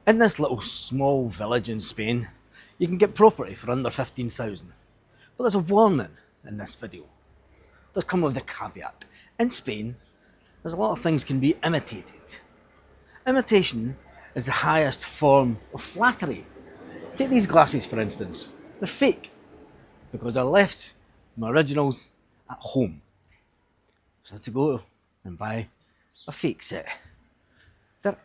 In this little small village in Spain, you can get property for under 15,000. But there's a warning in this video. It does come with a caveat. In Spain, there's a lot of things can be imitated. Imitation is the highest form of flattery. Take these glasses for instance. They're fake because I left my originals at home. So I had to go and buy a fake set. They're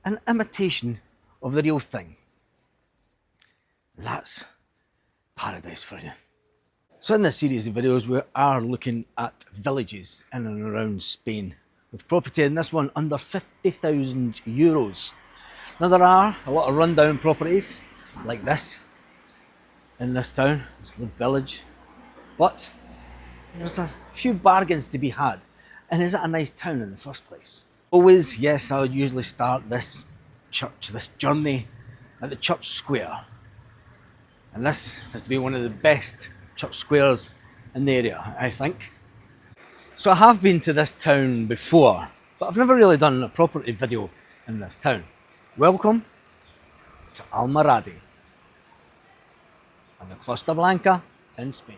an imitation of the real thing. That's paradise for you. So in this series of videos we are looking at villages in and around Spain with property in this one under 50,000 euros. Now there are a lot of rundown properties like this in this town, this little village, but there's a few bargains to be had. And is it a nice town in the first place? Always, yes, I would usually start this journey at the church square. And this has to be one of the best church squares in the area, I think. So I have been to this town before, but I've never really done a property video in this town. Welcome to Almoradí and the Costa Blanca in Spain.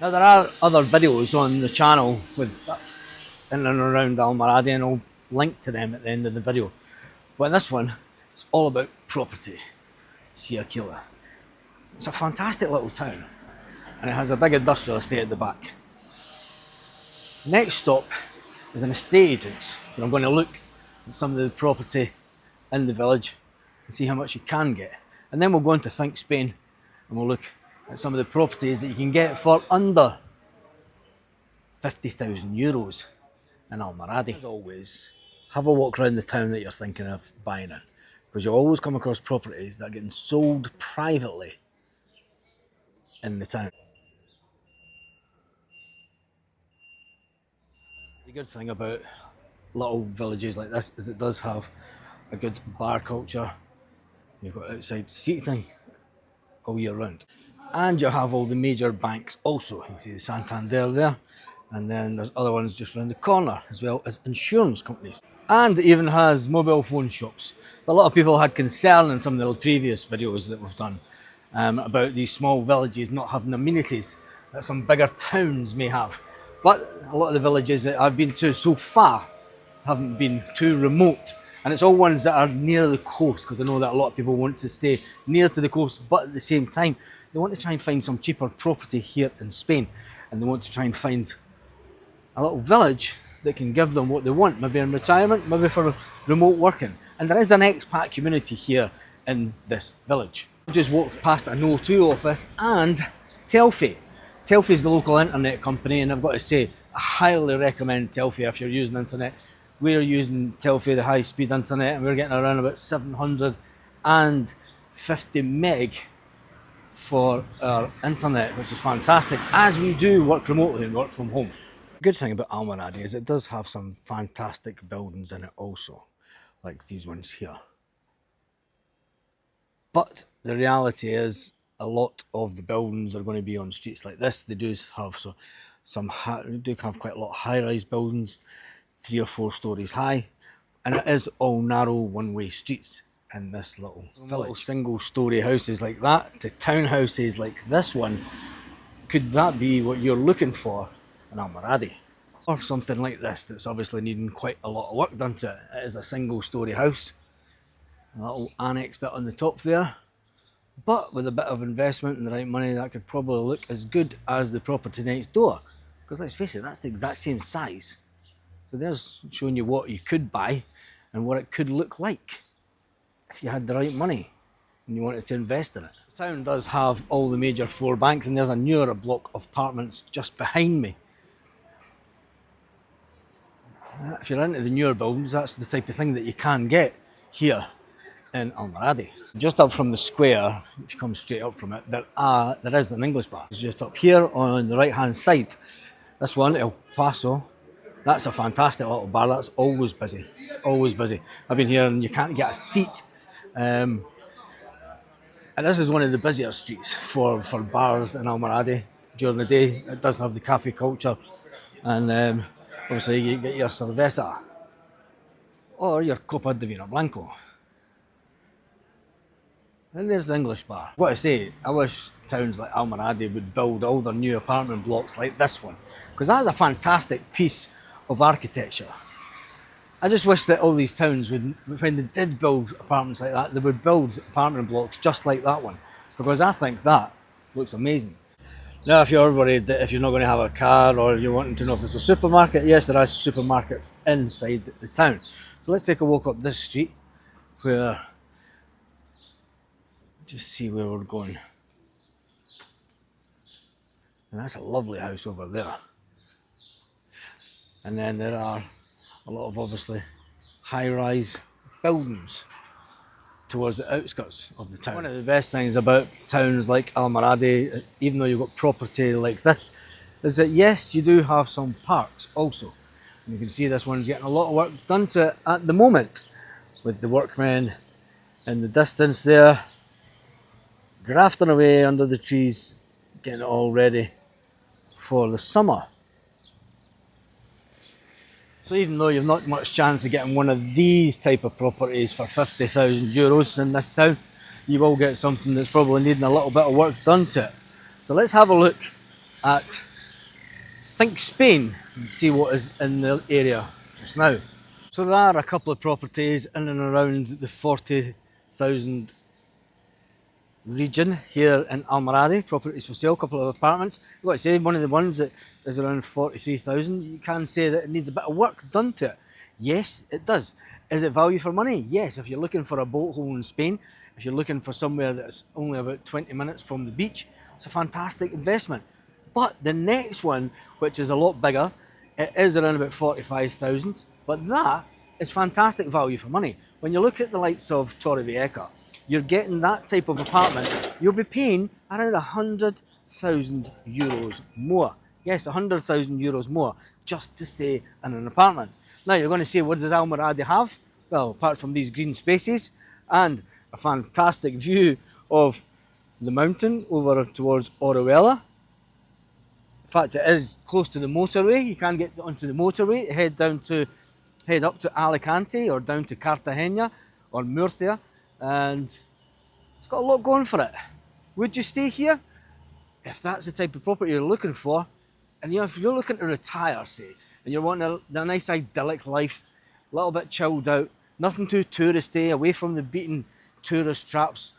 Now there are other videos on the channel with in and around Almoradí, and I'll link to them at the end of the video. But in this one, it's all about property. See Aquila. It's a fantastic little town, and it has a big industrial estate at the back. Next stop is an estate agent's, where I'm going to look at some of the property in the village and see how much you can get. And then we'll go into Think Spain and we'll look at some of the properties that you can get for under 50,000 euros in Almoradí. As always, have a walk around the town that you're thinking of buying in, because you'll always come across properties that are getting sold privately in the town. The good thing about little villages like this is it does have a good bar culture. You've got outside seating all year round. And you have all the major banks also. You can see the Santander there, and then there's other ones just around the corner, as well as insurance companies. And it even has mobile phone shops. A lot of people had concern in some of the previous videos that we've done about these small villages not having amenities that some bigger towns may have. But a lot of the villages that I've been to so far haven't been too remote. And it's all ones that are near the coast, because I know that a lot of people want to stay near to the coast, but at the same time, they want to try and find some cheaper property here in Spain. And they want to try and find a little village that can give them what they want, maybe in retirement, maybe for remote working. And there is an expat community here in this village. I just walked past an O2 office and Telfy. Telfy is the local internet company, and I've got to say, I highly recommend Telfy if you're using internet. We're using Telfy, the high-speed internet, and we're getting around about 750 meg for our internet, which is fantastic, as we do work remotely and work from home. The good thing about Almoradí is it does have some fantastic buildings in it also, like these ones here. But the reality is a lot of the buildings are going to be on streets like this. They do have quite a lot of high-rise buildings, 3 or 4 stories high, and it is all narrow one-way streets in this little village. Single-story houses like that to townhouses like this one. Could that be what you're looking for in Almoradí? Or something like this that's obviously needing quite a lot of work done to it. It is a single-story house, a little annex bit on the top there, but with a bit of investment and the right money, that could probably look as good as the property next door. Because let's face it, that's the exact same size. So there's showing you what you could buy and what it could look like if you had the right money and you wanted to invest in it. The town does have all the major 4 banks, and there's a newer block of apartments just behind me. If you're into the newer buildings, that's the type of thing that you can get here in Almoradí. Just up from the square, if you come straight up from it, there is an English bar. It's just up here on the right hand side. This one, El Paso, that's a fantastic little bar. That's always busy. It's always busy. I've been here and you can't get a seat. And this is one of the busier streets for bars in Almaradí during the day. It doesn't have the cafe culture, and obviously you get your cerveza or your copa de vino blanco. And there's the English bar. What I say, I wish towns like Almaradí would build all their new apartment blocks like this one, because that's a fantastic piece of architecture. I just wish that all these towns would, when they did build apartments like that, they would build apartment blocks just like that one, because I think that looks amazing. Now, if you're worried that if you're not going to have a car or you're wanting to know if there's a supermarket, yes, there are supermarkets inside the town. So let's take a walk up this street where, just see where we're going. And that's a lovely house over there. And then there are a lot of obviously high-rise buildings towards the outskirts of the town. One of the best things about towns like Almaradí, even though you've got property like this, is that yes, you do have some parks also. And you can see this one's getting a lot of work done to it at the moment, with the workmen in the distance there, grafting away under the trees, getting it all ready for the summer. So even though you've not much chance of getting one of these type of properties for €50,000 in this town, you will get something that's probably needing a little bit of work done to it. So let's have a look at Think Spain and see what is in the area just now. So there are a couple of properties in and around the 40,000 region here in Almaradí, properties for sale, a couple of apartments. I've got to say, one of the ones that is around 43,000, you can say that it needs a bit of work done to it. Yes, it does. Is it value for money? Yes, if you're looking for a boat hole in Spain, if you're looking for somewhere that's only about 20 minutes from the beach, it's a fantastic investment. But the next one, which is a lot bigger, it is around about 45,000, but that is fantastic value for money. When you look at the likes of Torrevieja, you're getting that type of apartment, you'll be paying around €100,000 more. Yes, €100,000 more just to stay in an apartment. Now you're going to say, what does Almaradí have? Well, apart from these green spaces and a fantastic view of the mountain over towards Orihuela. In fact, it is close to the motorway. You can get onto the motorway, head up to Alicante or down to Cartagena or Murcia, and it's got a lot going for it. Would you stay here? If that's the type of property you're looking for, and if you're looking to retire, say, and you're wanting a nice idyllic life, a little bit chilled out, nothing too touristy, away from the beaten tourist traps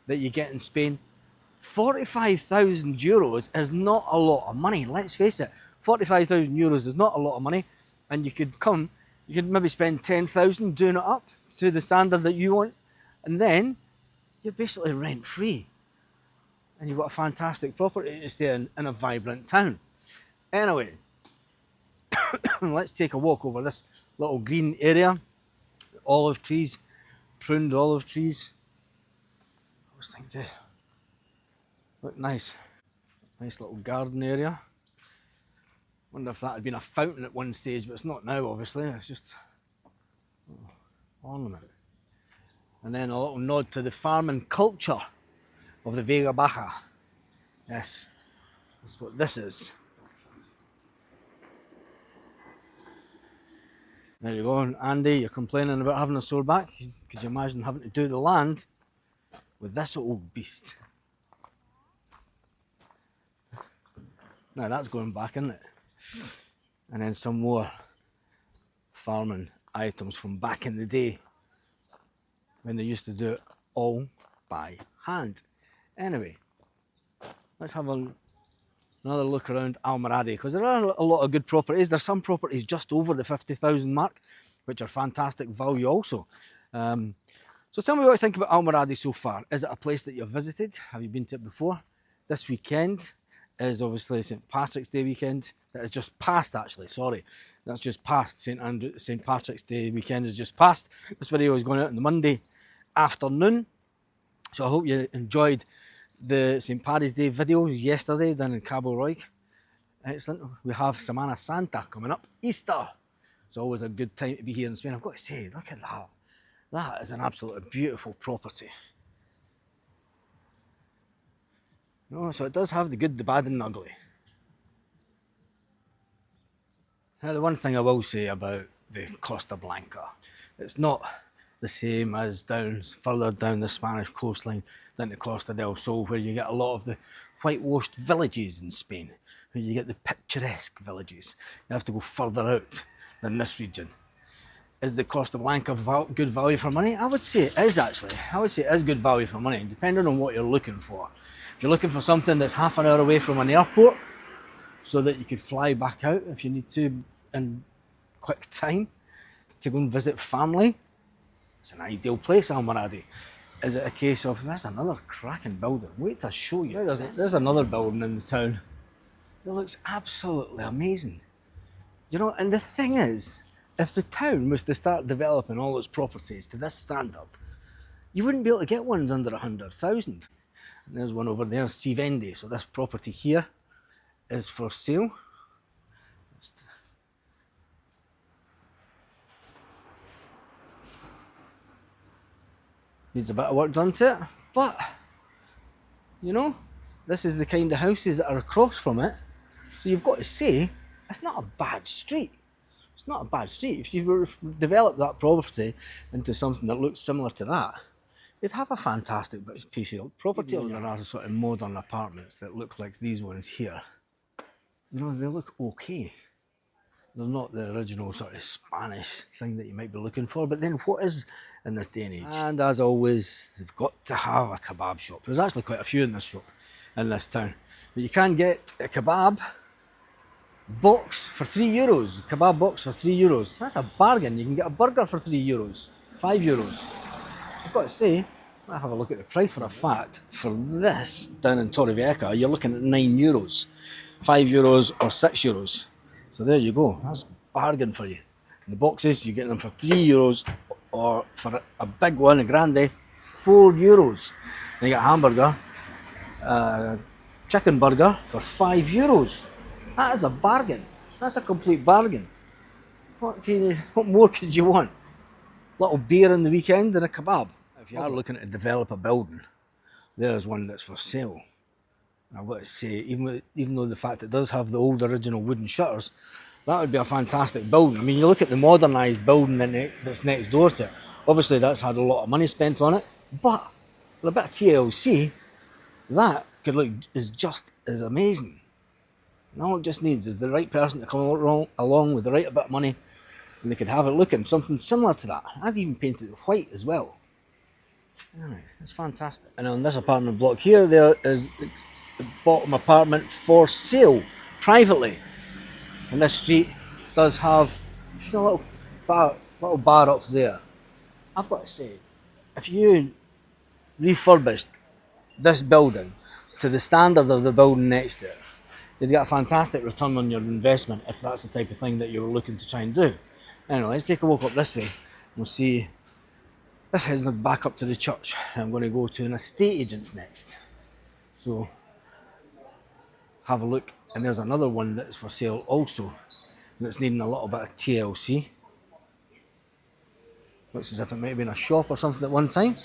that you get in Spain, €45,000 is not a lot of money. Let's face it, €45,000 is not a lot of money, and you could maybe spend 10,000 doing it up to the standard that you want, and then you're basically rent free, and you've got a fantastic property to stay in a vibrant town. Anyway, let's take a walk over this little green area. Olive trees, pruned olive trees. I was thinking they look nice. Nice little garden area. Wonder if that had been a fountain at one stage, but it's not now, obviously. It's just ornament. And then a little nod to the farming culture of the Vega Baja. Yes, that's what this is. There you go, and Andy, you're complaining about having a sore back. Could you imagine having to do the land with this old beast? Now that's going back, isn't it? And then some more farming items from back in the day when they used to do it all by hand. Anyway, let's have another look around Almaradí, because there are a lot of good properties. There's some properties just over the 50,000 mark, which are fantastic value also. So tell me what you think about Almaradí so far. Is it a place that you've visited? Have you been to it before? This weekend is obviously St. Patrick's Day weekend. That is just past, actually, sorry. That's just past. St. Patrick's Day weekend is just past. This video is going out on the Monday afternoon. So I hope you enjoyed the St. Paddy's Day videos yesterday down in Cabo Roig. Excellent. We have Semana Santa coming up, Easter. It's always a good time to be here in Spain. I've got to say, look at that. That is an absolutely beautiful property. No, so it does have the good, the bad and the ugly. Now the one thing I will say about the Costa Blanca, it's not the same as further down the Spanish coastline, down to Costa del Sol, where you get a lot of the whitewashed villages in Spain, where you get the picturesque villages. You have to go further out than this region. Is the Costa Blanca good value for money? I would say it is, actually. I would say it is good value for money, depending on what you're looking for. If you're looking for something that's half an hour away from an airport, so that you could fly back out if you need to in quick time to go and visit family, it's an ideal place, Almaradi. Is it a case of, there's another cracking building, wait till I show you. There's another building in the town that looks absolutely amazing. You know, and the thing is, if the town was to start developing all its properties to this standard, you wouldn't be able to get ones under 100,000. And there's one over there, Sivendi. So this property here is for sale. Needs a bit of work done to it, but you know, this is the kind of houses that are across from it. So you've got to say, it's not a bad street. It's not a bad street. If you were to develop that property into something that looks similar to that, you'd have a fantastic piece of property. There are sort of modern apartments that look like these ones here. You know, they look okay. They're not the original sort of Spanish thing that you might be looking for, but then what is in this day and age? And as always, they've got to have a kebab shop. There's actually quite a few in this shop, in this town. But you can get a kebab box for €3. Kebab box for €3. That's a bargain. You can get a burger for €3, €5. I've got to say, I'll have a look at the price. For a fact, for this down in Torrevieja, you're looking at €9, €5 or €6. So there you go, that's a bargain for you. And the boxes, you get them for €3, or for a big one, a grande, €4. And you get a hamburger, chicken burger for €5. That is a bargain. That's a complete bargain. What more could you want? A little beer on the weekend and a kebab. If you are looking to develop a building, there's one that's for sale. I've got to say, even though the fact it does have the old original wooden shutters, that would be a fantastic building. I mean, you look at the modernised building that's next door to it. Obviously, that's had a lot of money spent on it, but for a bit of TLC, that is just as amazing. And all it just needs is the right person to come along with the right bit of money, and they could have it looking something similar to that. I'd even paint it white as well. Anyway, it's fantastic. And on this apartment block here, there is the bottom apartment for sale privately. And this street does have a little bar up there. I've got to say, if you refurbished this building to the standard of the building next to it, you'd get a fantastic return on your investment if that's the type of thing that you were looking to try and do. Anyway, let's take a walk up this way. We'll see. This heads back up to the church. I'm going to go to an estate agent's next. So have a look, and there's another one that's for sale also, that's needing a little bit of TLC. Looks as if it might have been a shop or something at one time,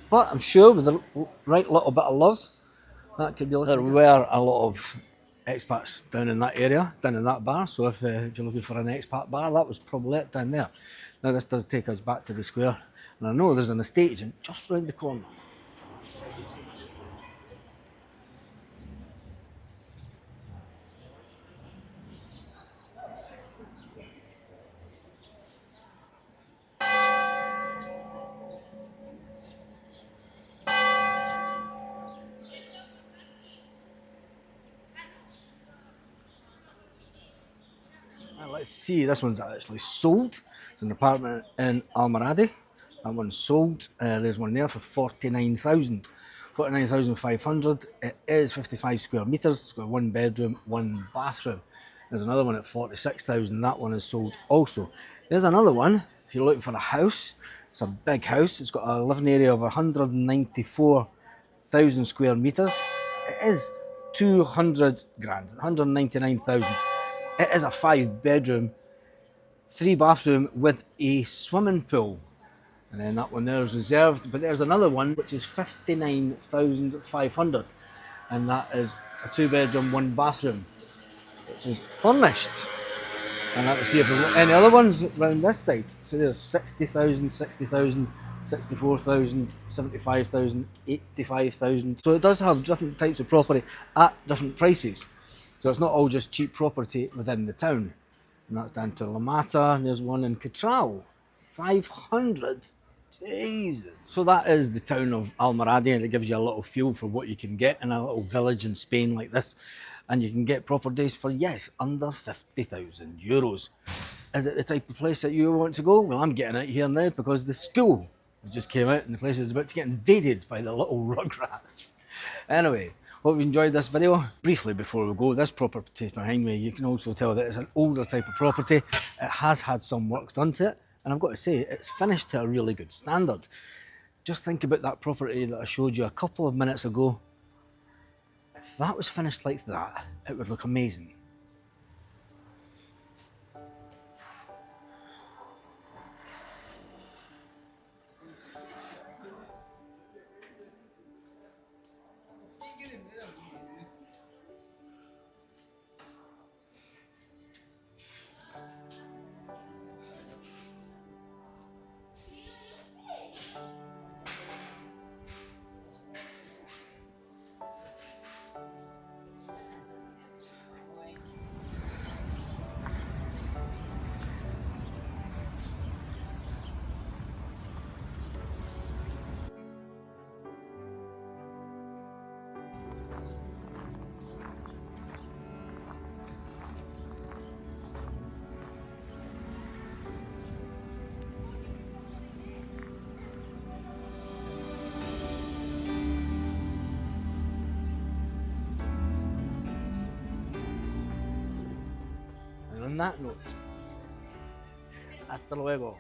but I'm sure with the right little bit of love, that could be looking. There were a lot of expats down in that area, down in that bar, so if you're looking for an expat bar, that was probably it down there. Now this does take us back to the square, and I know there's an estate agent just round the corner. Let's see, this one's actually sold. It's an apartment in Almaradi. That one's sold. There's one there for 49,000. 49,500. It is 55 square metres. It's got one bedroom, one bathroom. There's another one at 46,000. That one is sold also. There's another one, if you're looking for a house. It's a big house. It's got a living area of 194,000 square metres. It is 200 grand, 199,000. It is a 5-bedroom, 3-bathroom with a swimming pool. And then that one there is reserved. But there's another one which is 59,500. and that is a 2-bedroom, 1-bathroom, which is furnished. And let's see if there's any other ones around this side. So there's 60,000, 60,000, 64,000, 75,000, 85,000. So it does have different types of property at different prices. So it's not all just cheap property within the town. And that's down to La Mata, and there's one in Catral, 500. Jesus. So that is the town of Almoradí, and it gives you a little feel for what you can get in a little village in Spain like this. And you can get properties for, yes, under 50,000 euros. Is it the type of place that you want to go? Well, I'm getting out here now because the school just came out and the place is about to get invaded by the little rugrats. Anyway, hope you enjoyed this video. Briefly before we go, this property behind me, you can also tell that it's an older type of property. It has had some work done to it, and I've got to say, it's finished to a really good standard. Just think about that property that I showed you a couple of minutes ago. If that was finished like that, it would look amazing. And on that note, hasta luego.